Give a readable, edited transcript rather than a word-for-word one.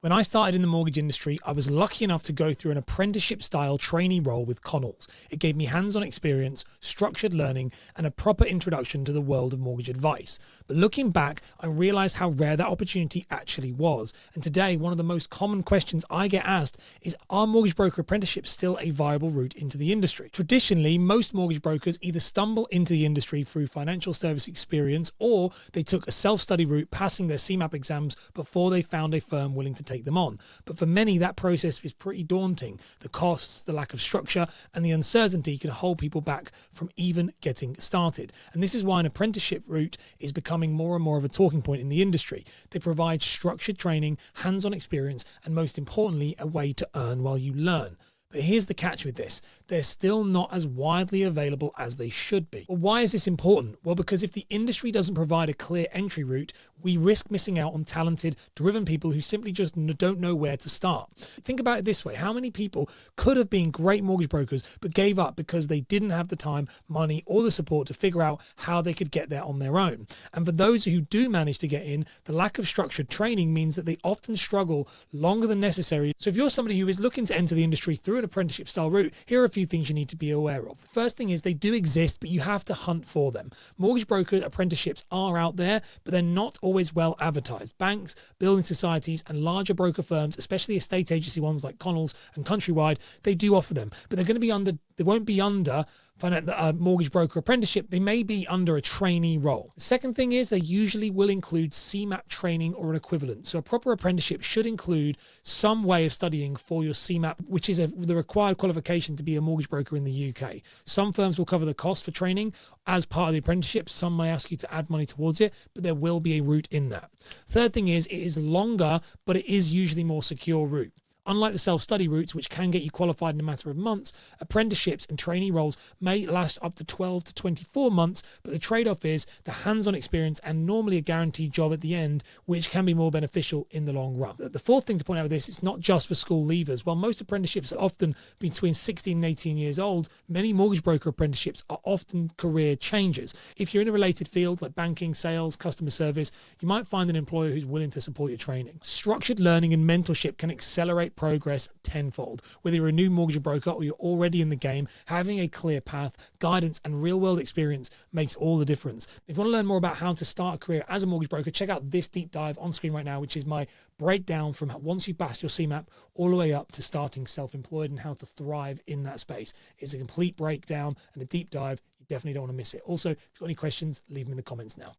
When I started in the mortgage industry, I was lucky enough to go through an apprenticeship style trainee role with Connells. It gave me hands-on experience, structured learning, and a proper introduction to the world of mortgage advice. But looking back, I realized how rare that opportunity actually was. And today, one of the most common questions I get asked is, are mortgage broker apprenticeships still a viable route into the industry? Traditionally, most mortgage brokers either stumble into the industry through financial service experience, or they took a self-study route, passing their CMAP exams before they found a firm willing to take them on. But for many, that process is pretty daunting. The costs, the lack of structure, and the uncertainty can hold people back from even getting started. And this is why an apprenticeship route is becoming more and more of a talking point in the industry. They provide structured training, hands-on experience, and most importantly, a way to earn while you learn. But here's the catch with this. They're still not as widely available as they should be. Well, why is this important? Well, because if the industry doesn't provide a clear entry route, we risk missing out on talented, driven people who simply just don't know where to start. Think about it this way. How many people could have been great mortgage brokers but gave up because they didn't have the time, money, or the support to figure out how they could get there on their own? And for those who do manage to get in, the lack of structured training means that they often struggle longer than necessary. So if you're somebody who is looking to enter the industry through an apprenticeship style route, here are a few things you need to be aware of. The first thing is they do exist, but you have to hunt for them. Mortgage broker apprenticeships are out there, but they're not always well advertised. Banks, building societies, and larger broker firms, especially estate agency ones like Connells and Countrywide, they do offer them, but they won't be under mortgage broker apprenticeship. They may be under a trainee role. The second thing is they usually will include CMAP training or an equivalent. So a proper apprenticeship should include some way of studying for your CMAP, which is the required qualification to be a mortgage broker in the UK. Some firms will cover the cost for training as part of the apprenticeship. Some may ask you to add money towards it, but there will be a route in that. Third thing is it is longer, but it is usually more secure route. Unlike the self-study routes, which can get you qualified in a matter of months, apprenticeships and trainee roles may last up to 12 to 24 months, but the trade-off is the hands-on experience and normally a guaranteed job at the end, which can be more beneficial in the long run. The fourth thing to point out with this, it's not just for school leavers. While most apprenticeships are often between 16 and 18 years old, many mortgage broker apprenticeships are often career changers. If you're in a related field like banking, sales, customer service, you might find an employer who's willing to support your training. Structured learning and mentorship can accelerate progress tenfold. Whether you're a new mortgage broker or you're already in the game, having a clear path, guidance, and real-world experience makes all the difference. If you want to learn more about how to start a career as a mortgage broker, check out this deep dive on screen right now, which is my breakdown from once you pass your CMAP all the way up to starting self-employed and how to thrive in that space. It's a complete breakdown and a deep dive. You definitely don't want to miss it. Also, if you've got any questions, leave them in the comments now.